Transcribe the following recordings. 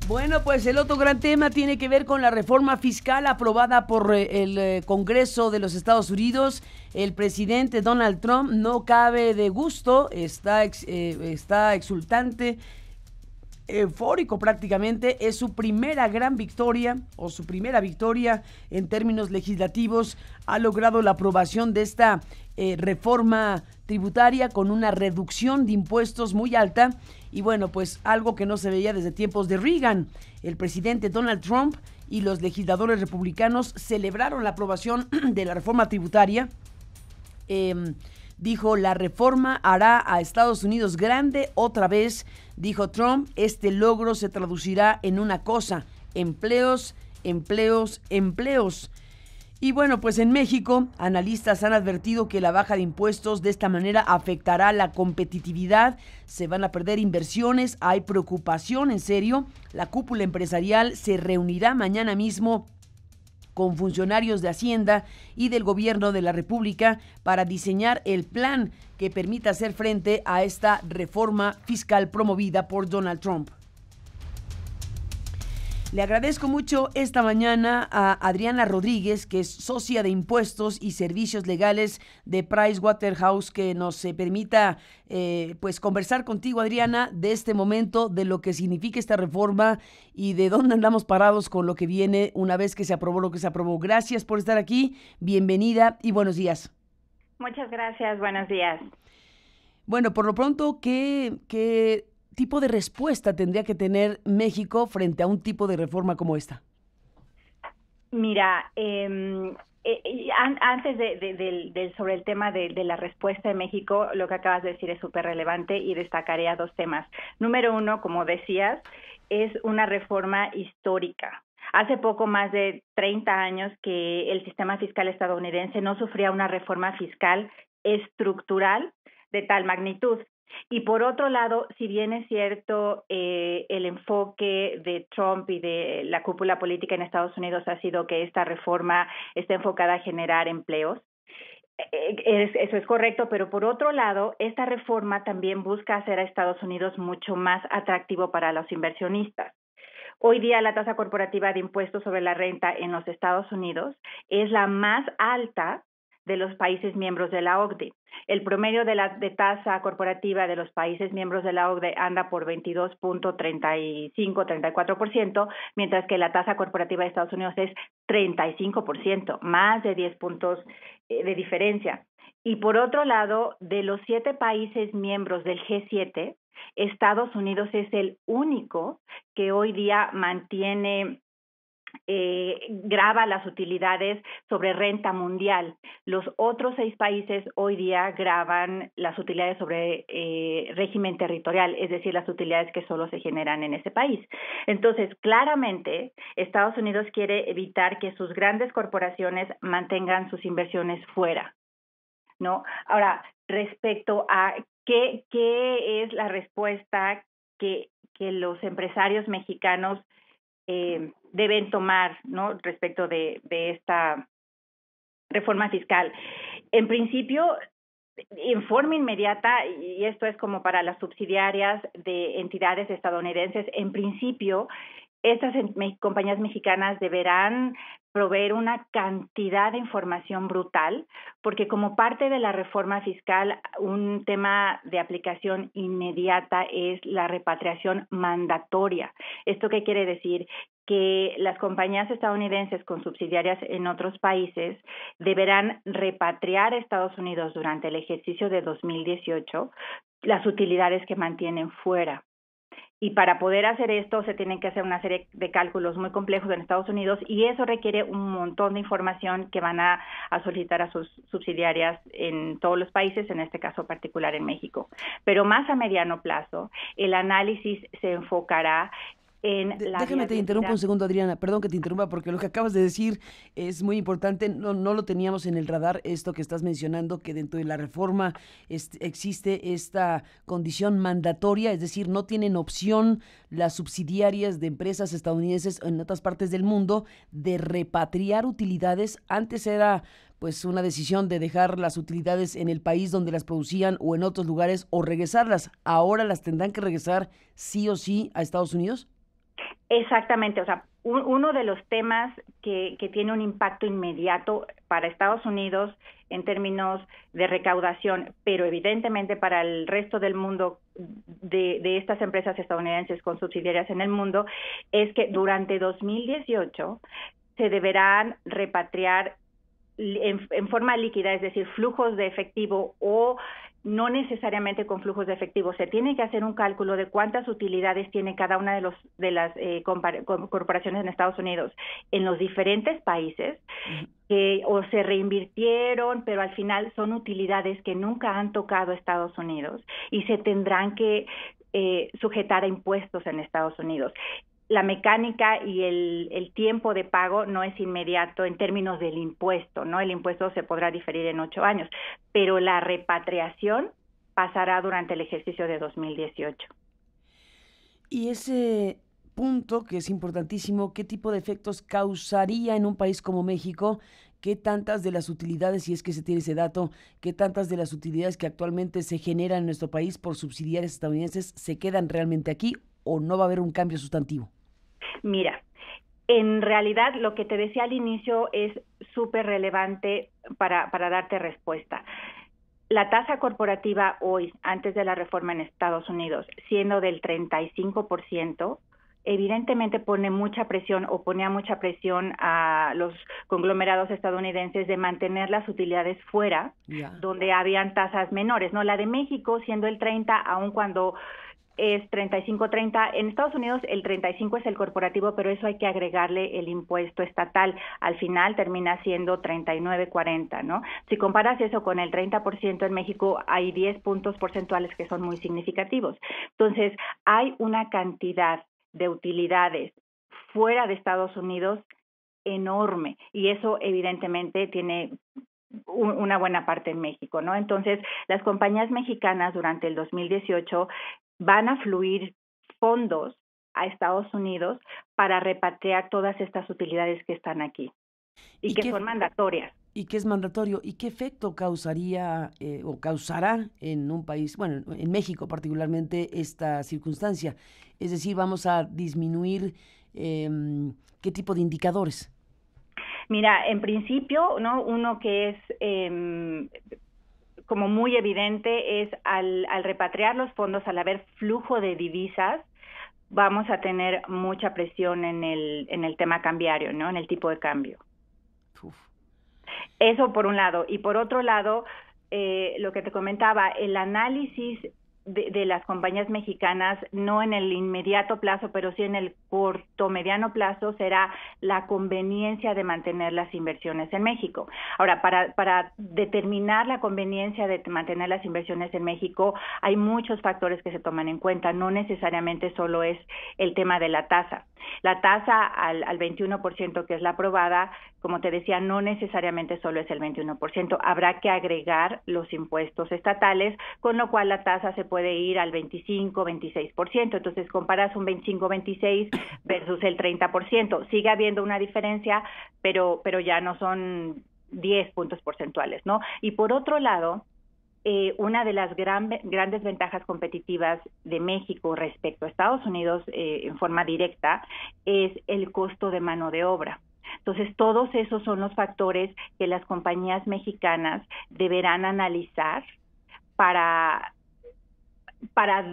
Bueno, pues el otro gran tema tiene que ver con la reforma fiscal aprobada por el Congreso de los Estados Unidos. El presidente Donald Trump no cabe de gusto, está exultante, eufórico prácticamente. Es su primera gran victoria o su primera victoria en términos legislativos. Ha logrado la aprobación de esta reforma tributaria con una reducción de impuestos muy alta y bueno, pues algo que no se veía desde tiempos de Reagan. El presidente Donald Trump y los legisladores republicanos celebraron la aprobación de la reforma tributaria. Dijo, la reforma hará a Estados Unidos grande otra vez. Dijo Trump, este logro se traducirá en una cosa: empleos, empleos, empleos. Y bueno, pues en México, analistas han advertido que la baja de impuestos de esta manera afectará la competitividad, se van a perder inversiones, hay preocupación en serio. La cúpula empresarial se reunirá mañana mismo con funcionarios de Hacienda y del Gobierno de la República para diseñar el plan que permita hacer frente a esta reforma fiscal promovida por Donald Trump. Le agradezco mucho esta mañana a Adriana Rodríguez, que es socia de impuestos y servicios legales de Pricewaterhouse, que nos permita pues conversar contigo, Adriana, de este momento, de lo que significa esta reforma y de dónde andamos parados con lo que viene una vez que se aprobó lo que se aprobó. Gracias por estar aquí, bienvenida y buenos días. Muchas gracias, buenos días. Bueno, por lo pronto, ¿qué tipo de respuesta tendría que tener México frente a un tipo de reforma como esta? Mira, antes sobre el tema de la respuesta de México, lo que acabas de decir es súper relevante y destacaré a dos temas. Número uno, como decías, es una reforma histórica. Hace poco más de 30 años que el sistema fiscal estadounidense no sufría una reforma fiscal estructural de tal magnitud. Y por otro lado, si bien es cierto, el enfoque de Trump y de la cúpula política en Estados Unidos ha sido que esta reforma está enfocada a generar empleos, eso es correcto, pero por otro lado, esta reforma también busca hacer a Estados Unidos mucho más atractivo para los inversionistas. Hoy día la tasa corporativa de impuestos sobre la renta en los Estados Unidos es la más alta de los países miembros de la OCDE. El promedio de tasa corporativa de los países miembros de la OCDE anda por 22.35-34%, mientras que la tasa corporativa de Estados Unidos es 35%, más de 10 puntos de diferencia. Y por otro lado, de los 7 países miembros del G7, Estados Unidos es el único que hoy día grava las utilidades sobre renta mundial. Los otros 6 países hoy día gravan las utilidades sobre régimen territorial, es decir, las utilidades que solo se generan en ese país. Entonces, claramente, Estados Unidos quiere evitar que sus grandes corporaciones mantengan sus inversiones fuera, ¿no? Ahora, respecto a qué es la respuesta que los empresarios mexicanos deben tomar, ¿no?, respecto de esta reforma fiscal. En principio, en forma inmediata, y esto es como para las subsidiarias de entidades estadounidenses, en principio, estas compañías mexicanas deberán proveer una cantidad de información brutal, porque como parte de la reforma fiscal, un tema de aplicación inmediata es la repatriación mandatoria. ¿Esto qué quiere decir? Que las compañías estadounidenses con subsidiarias en otros países deberán repatriar a Estados Unidos durante el ejercicio de 2018 las utilidades que mantienen fuera. Y para poder hacer esto se tienen que hacer una serie de cálculos muy complejos en Estados Unidos y eso requiere un montón de información que van a solicitar a sus subsidiarias en todos los países, en este caso particular en México. Pero más a mediano plazo, el análisis se enfocará Déjame te interrumpo un segundo, Adriana, perdón que te interrumpa porque lo que acabas de decir es muy importante, no lo teníamos en el radar, esto que estás mencionando, que dentro de la reforma existe esta condición mandatoria, es decir, no tienen opción las subsidiarias de empresas estadounidenses en otras partes del mundo de repatriar utilidades. Antes era pues una decisión de dejar las utilidades en el país donde las producían o en otros lugares o regresarlas. ¿Ahora las tendrán que regresar sí o sí a Estados Unidos? Exactamente, o sea, uno de los temas que tiene un impacto inmediato para Estados Unidos en términos de recaudación, pero evidentemente para el resto del mundo de estas empresas estadounidenses con subsidiarias en el mundo, es que durante 2018 se deberán repatriar en forma líquida, es decir, flujos de efectivo o no necesariamente con flujos de efectivo. Se tiene que hacer un cálculo de cuántas utilidades tiene cada una de las corporaciones en Estados Unidos en los diferentes países que o se reinvirtieron, pero al final son utilidades que nunca han tocado Estados Unidos y se tendrán que sujetar a impuestos en Estados Unidos. La mecánica y el tiempo de pago no es inmediato en términos del impuesto, ¿no? El impuesto se podrá diferir en 8 años, pero la repatriación pasará durante el ejercicio de 2018. Y ese punto, que es importantísimo, ¿qué tipo de efectos causaría en un país como México? ¿Qué tantas de las utilidades, si es que se tiene ese dato, qué tantas de las utilidades que actualmente se generan en nuestro país por subsidiarias estadounidenses se quedan realmente aquí o no va a haber un cambio sustantivo? Mira, en realidad lo que te decía al inicio es súper relevante para darte respuesta. La tasa corporativa hoy, antes de la reforma en Estados Unidos, siendo del 35%, evidentemente pone mucha presión o ponía mucha presión a los conglomerados estadounidenses de mantener las utilidades fuera, donde habían tasas menores, ¿no? La de México siendo el 30, aun cuando es 35-30. En Estados Unidos el 35 es el corporativo, pero eso hay que agregarle el impuesto estatal. Al final termina siendo 39-40, ¿no? Si comparas eso con el 30% en México, hay 10 puntos porcentuales que son muy significativos. Entonces, hay una cantidad de utilidades fuera de Estados Unidos enorme y eso evidentemente tiene una buena parte en México, ¿no? Entonces, las compañías mexicanas durante el 2018 van a fluir fondos a Estados Unidos para repatriar todas estas utilidades que están aquí y que son mandatorias. ¿Y qué es mandatorio? ¿Y qué efecto causaría o causará en un país, bueno, en México particularmente, esta circunstancia? Es decir, vamos a disminuir ¿qué tipo de indicadores? Mira, en principio, ¿no? Uno que es como muy evidente es al repatriar los fondos, al haber flujo de divisas, vamos a tener mucha presión en el tema cambiario, ¿no? En el tipo de cambio. Uf. Eso por un lado. Y por otro lado, lo que te comentaba, el análisis de las compañías mexicanas, no en el inmediato plazo, pero sí en el corto, mediano plazo, será la conveniencia de mantener las inversiones en México. Ahora, para determinar la conveniencia de mantener las inversiones en México, hay muchos factores que se toman en cuenta, no necesariamente solo es el tema de la tasa. La tasa al 21%, que es la aprobada, como te decía, no necesariamente solo es el 21%. Habrá que agregar los impuestos estatales, con lo cual la tasa se puede ir al 25, 26%. Entonces, comparas un 25, 26 versus el 30%. Sigue habiendo una diferencia, pero ya no son 10 puntos porcentuales, ¿no? Y por otro lado, una de las grandes ventajas competitivas de México respecto a Estados Unidos en forma directa es el costo de mano de obra. Entonces, todos esos son los factores que las compañías mexicanas deberán analizar para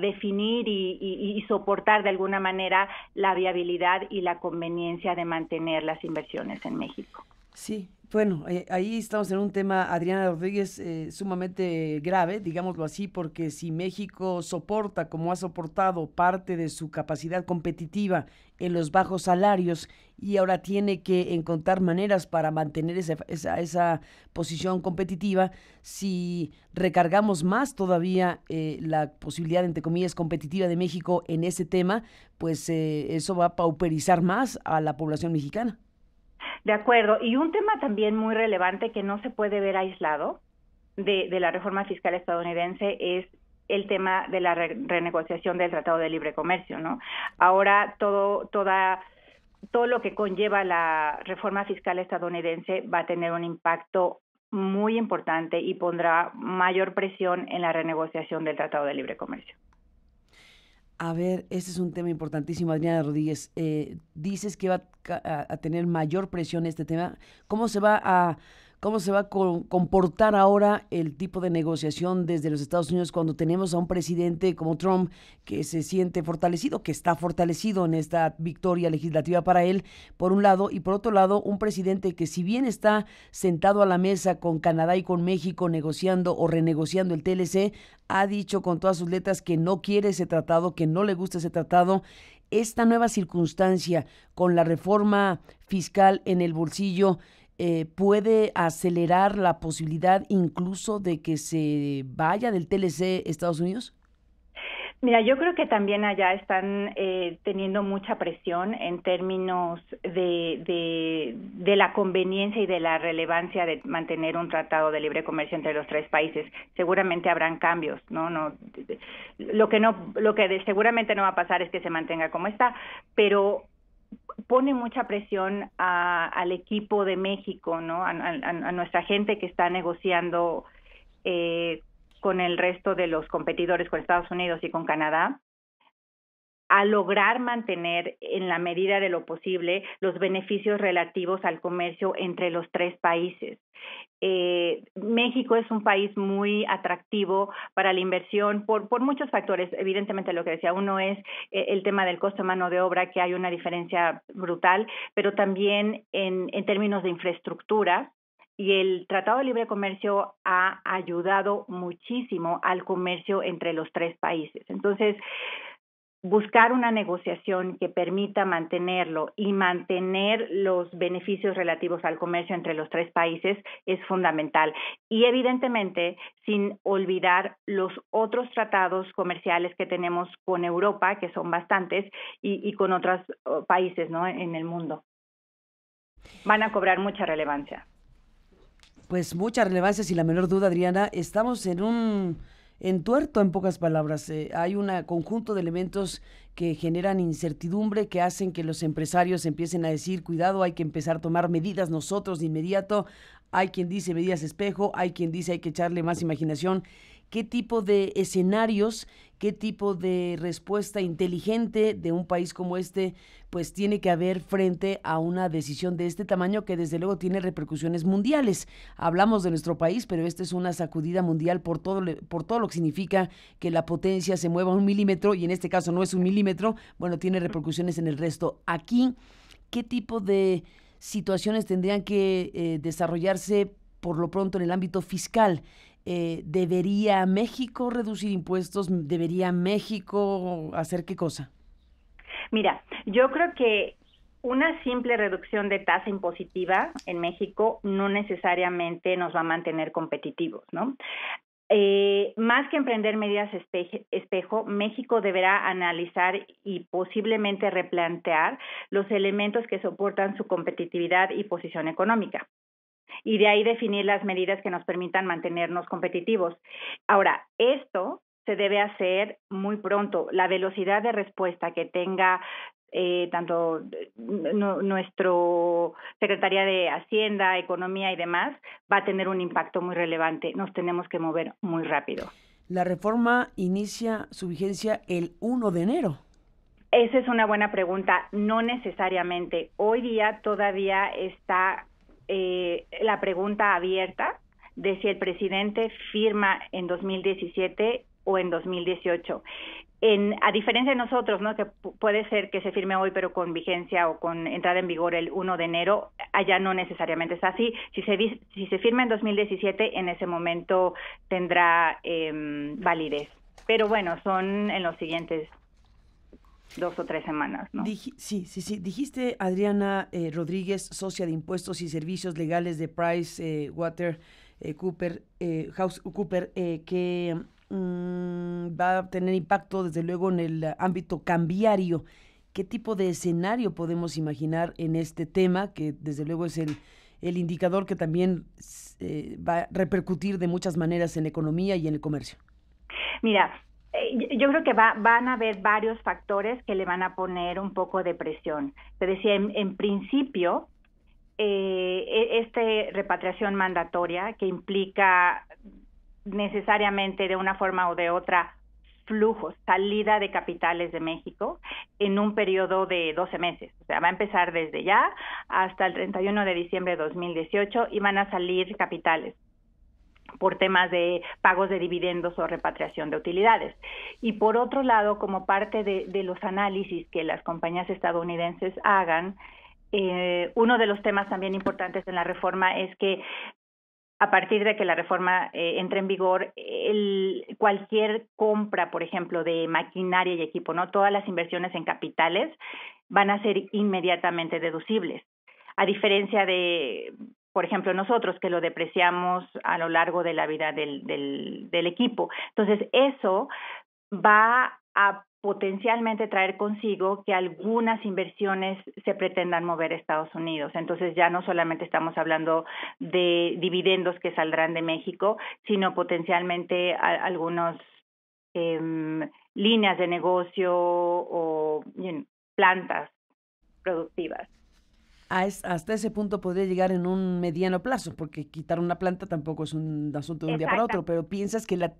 definir y soportar de alguna manera la viabilidad y la conveniencia de mantener las inversiones en México. Sí, bueno, ahí estamos en un tema, Adriana Rodríguez, sumamente grave, digámoslo así, porque si México soporta, como ha soportado, parte de su capacidad competitiva en los bajos salarios y ahora tiene que encontrar maneras para mantener esa posición competitiva, si recargamos más todavía la posibilidad, entre comillas, competitiva de México en ese tema, pues eso va a pauperizar más a la población mexicana. De acuerdo. Y un tema también muy relevante que no se puede ver aislado de la reforma fiscal estadounidense es el tema de la renegociación del Tratado de Libre Comercio, ¿no? Ahora todo lo que conlleva la reforma fiscal estadounidense va a tener un impacto muy importante y pondrá mayor presión en la renegociación del Tratado de Libre Comercio. A ver, ese es un tema importantísimo, Adriana Rodríguez. Dices que va a tener mayor presión este tema. ¿Cómo se va a, cómo se va a comportar ahora el tipo de negociación desde los Estados Unidos cuando tenemos a un presidente como Trump que se siente fortalecido, que está fortalecido en esta victoria legislativa para él, por un lado, y por otro lado, un presidente que si bien está sentado a la mesa con Canadá y con México negociando o renegociando el TLC, ha dicho con todas sus letras que no quiere ese tratado, que no le gusta ese tratado. Esta nueva circunstancia con la reforma fiscal en el bolsillo puede acelerar la posibilidad incluso de que se vaya del TLC Estados Unidos. Mira, yo creo que también allá están teniendo mucha presión en términos de la conveniencia y de la relevancia de mantener un tratado de libre comercio entre los tres países. Seguramente habrán cambios, ¿no? Lo que seguramente no va a pasar es que se mantenga como está, pero pone mucha presión al equipo de México, ¿no? A nuestra gente que está negociando con el resto de los competidores, con Estados Unidos y con Canadá, a lograr mantener en la medida de lo posible los beneficios relativos al comercio entre los tres países. México es un país muy atractivo para la inversión por muchos factores. Evidentemente, lo que decía, uno es el tema del costo de mano de obra, que hay una diferencia brutal, pero también en términos de infraestructura. Y el Tratado de Libre Comercio ha ayudado muchísimo al comercio entre los tres países. Entonces, buscar una negociación que permita mantenerlo y mantener los beneficios relativos al comercio entre los tres países es fundamental. Y evidentemente, sin olvidar los otros tratados comerciales que tenemos con Europa, que son bastantes, y con otros países, ¿no?, en el mundo. Van a cobrar mucha relevancia. Pues mucha relevancia, sin la menor duda, Adriana. Estamos en un entuerto, en pocas palabras. Hay un conjunto de elementos que generan incertidumbre, que hacen que los empresarios empiecen a decir, cuidado, hay que empezar a tomar medidas nosotros de inmediato. Hay quien dice medidas espejo, hay quien dice hay que echarle más imaginación. ¿Qué tipo de escenarios, qué tipo de respuesta inteligente de un país como este, pues tiene que haber frente a una decisión de este tamaño que desde luego tiene repercusiones mundiales? Hablamos de nuestro país, pero esta es una sacudida mundial por todo lo que significa que la potencia se mueva 1 milímetro, y en este caso no es 1 milímetro, bueno, tiene repercusiones en el resto. Aquí, ¿qué tipo de situaciones tendrían que desarrollarse por lo pronto en el ámbito fiscal? ¿Debería México reducir impuestos? ¿Debería México hacer qué cosa? Mira, yo creo que una simple reducción de tasa impositiva en México no necesariamente nos va a mantener competitivos, ¿no? Más que emprender medidas espejo, México deberá analizar y posiblemente replantear los elementos que soportan su competitividad y posición económica. Y de ahí definir las medidas que nos permitan mantenernos competitivos. Ahora, esto se debe hacer muy pronto. La velocidad de respuesta que tenga tanto nuestro Secretaría de Hacienda, Economía y demás, va a tener un impacto muy relevante. Nos tenemos que mover muy rápido. La reforma inicia su vigencia el 1 de enero. Esa es una buena pregunta. No necesariamente. Hoy día todavía está la pregunta abierta de si el presidente firma en 2017 o en 2018. A diferencia de nosotros, ¿no?, que puede ser que se firme hoy pero con vigencia o con entrada en vigor el 1 de enero, allá no necesariamente es así. Si se firma en 2017, en ese momento tendrá validez. Pero bueno, son en los siguientes 2 o 3 semanas, ¿no? Sí. Dijiste, Adriana Rodríguez, socia de Impuestos y Servicios Legales de PricewaterhouseCoopers, que va a tener impacto desde luego en el ámbito cambiario. ¿Qué tipo de escenario podemos imaginar en este tema, que desde luego es el indicador que también va a repercutir de muchas maneras en la economía y en el comercio? Mira, yo creo que van a haber varios factores que le van a poner un poco de presión. Te decía, en principio, repatriación mandatoria, que implica necesariamente de una forma o de otra flujos, salida de capitales de México en un periodo de 12 meses. O sea, va a empezar desde ya hasta el 31 de diciembre de 2018 y van a salir capitales por temas de pagos de dividendos o repatriación de utilidades. Y por otro lado, como parte de los análisis que las compañías estadounidenses hagan, uno de los temas también importantes en la reforma es que a partir de que la reforma entre en vigor, cualquier compra, por ejemplo, de maquinaria y equipo, ¿no? Todas las inversiones en capitales van a ser inmediatamente deducibles. A diferencia de, por ejemplo, nosotros que lo depreciamos a lo largo de la vida del equipo. Entonces, eso va a potencialmente traer consigo que algunas inversiones se pretendan mover a Estados Unidos. Entonces ya no solamente estamos hablando de dividendos que saldrán de México, sino potencialmente algunas líneas de negocio o plantas productivas. Hasta ese punto podría llegar en un mediano plazo, porque quitar una planta tampoco es un asunto de un día para otro, pero piensas que la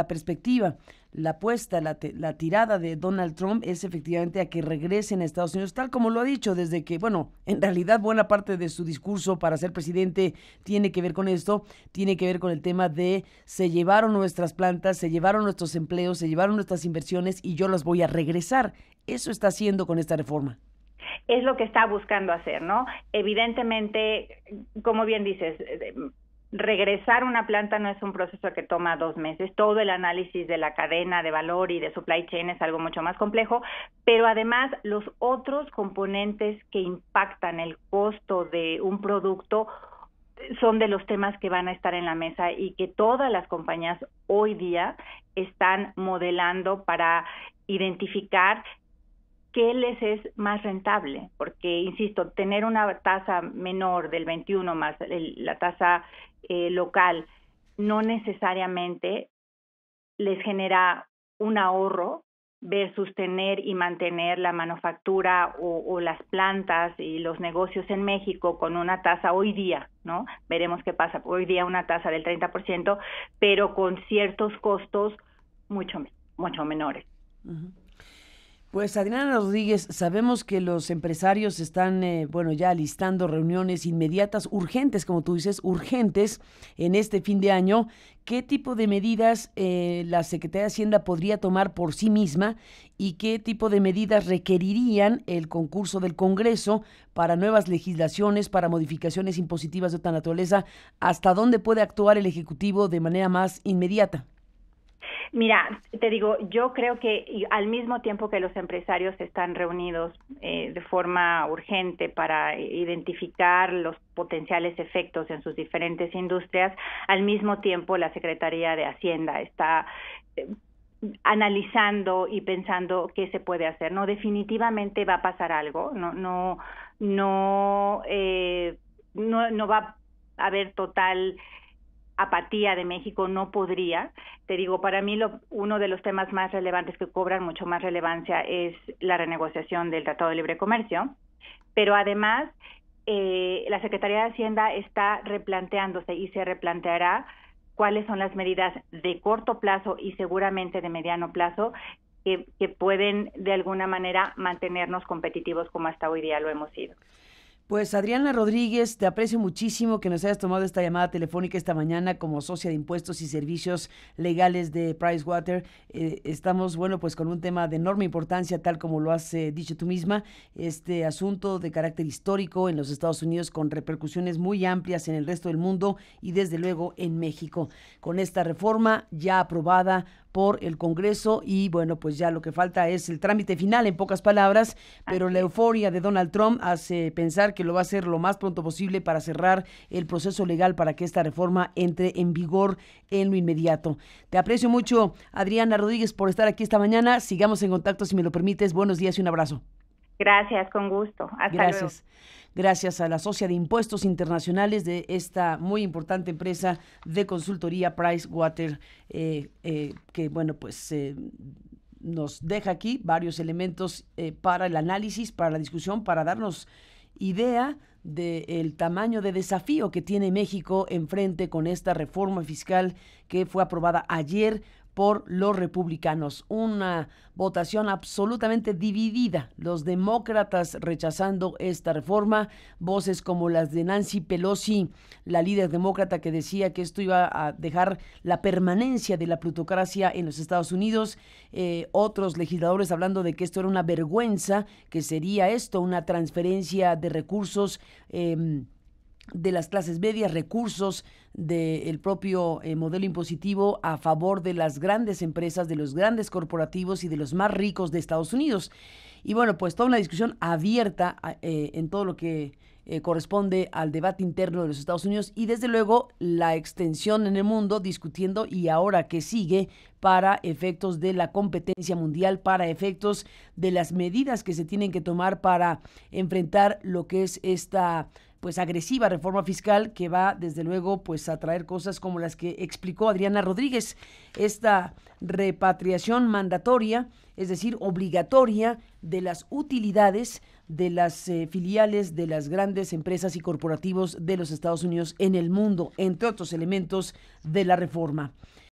perspectiva, la apuesta, la tirada de Donald Trump es efectivamente a que regresen a Estados Unidos, tal como lo ha dicho desde que, en realidad buena parte de su discurso para ser presidente tiene que ver con esto, tiene que ver con el tema de se llevaron nuestras plantas, se llevaron nuestros empleos, se llevaron nuestras inversiones y yo las voy a regresar. Eso está haciendo con esta reforma. Es lo que está buscando hacer, ¿no? Evidentemente, como bien dices, regresar una planta no es un proceso que toma 2 meses. Todo el análisis de la cadena de valor y de supply chain es algo mucho más complejo, pero además los otros componentes que impactan el costo de un producto son de los temas que van a estar en la mesa y que todas las compañías hoy día están modelando para identificar qué les es más rentable, porque, insisto, tener una tasa menor del 21 más la tasa local no necesariamente les genera un ahorro versus tener y mantener la manufactura o las plantas y los negocios en México con una tasa hoy día, ¿no? Veremos qué pasa. Hoy día una tasa del 30%, pero con ciertos costos mucho menores. Uh-huh. Pues Adriana Rodríguez, sabemos que los empresarios están, ya alistando reuniones inmediatas, urgentes, como tú dices, urgentes en este fin de año. ¿Qué tipo de medidas la Secretaría de Hacienda podría tomar por sí misma y qué tipo de medidas requerirían el concurso del Congreso para nuevas legislaciones, para modificaciones impositivas de otra naturaleza? ¿Hasta dónde puede actuar el Ejecutivo de manera más inmediata? Mira, te digo, yo creo que al mismo tiempo que los empresarios están reunidos de forma urgente para identificar los potenciales efectos en sus diferentes industrias, al mismo tiempo la Secretaría de Hacienda está analizando y pensando qué se puede hacer. No, definitivamente va a pasar algo. No va a haber total apatía de México, no podría. Te digo, para mí uno de los temas más relevantes que cobran mucho más relevancia es la renegociación del Tratado de Libre Comercio, pero además la Secretaría de Hacienda está replanteándose y se replanteará cuáles son las medidas de corto plazo y seguramente de mediano plazo que pueden de alguna manera mantenernos competitivos como hasta hoy día lo hemos sido. Pues Adriana Rodríguez, te aprecio muchísimo que nos hayas tomado esta llamada telefónica esta mañana como socia de impuestos y servicios legales de Pricewater. Estamos, pues con un tema de enorme importancia, tal como lo has dicho tú misma, este asunto de carácter histórico en los Estados Unidos con repercusiones muy amplias en el resto del mundo y desde luego en México. Con esta reforma ya aprobada por el Congreso y pues ya lo que falta es el trámite final, en pocas palabras, pero la euforia de Donald Trump hace pensar que lo va a hacer lo más pronto posible para cerrar el proceso legal para que esta reforma entre en vigor en lo inmediato. Te aprecio mucho, Adriana Rodríguez, por estar aquí esta mañana. Sigamos en contacto, si me lo permites. Buenos días y un abrazo. Gracias, con gusto. Hasta luego. Gracias a la socia de impuestos internacionales de esta muy importante empresa de consultoría Pricewater, que nos deja aquí varios elementos para el análisis, para la discusión, para darnos idea del tamaño de desafío que tiene México enfrente con esta reforma fiscal que fue aprobada ayer por los republicanos. Una votación absolutamente dividida. Los demócratas rechazando esta reforma, voces como las de Nancy Pelosi, la líder demócrata, que decía que esto iba a dejar la permanencia de la plutocracia en los Estados Unidos, otros legisladores hablando de que esto era una vergüenza, que sería esto una transferencia de recursos de las clases medias, recursos del propio modelo impositivo a favor de las grandes empresas, de los grandes corporativos y de los más ricos de Estados Unidos. Y bueno, pues toda una discusión abierta en todo lo que corresponde al debate interno de los Estados Unidos y desde luego la extensión en el mundo, discutiendo y ahora que sigue para efectos de la competencia mundial, para efectos de las medidas que se tienen que tomar para enfrentar lo que es esta pues agresiva reforma fiscal que va desde luego pues a traer cosas como las que explicó Adriana Rodríguez, esta repatriación mandatoria, es decir, obligatoria de las utilidades de las filiales de las grandes empresas y corporativos de los Estados Unidos en el mundo, entre otros elementos de la reforma.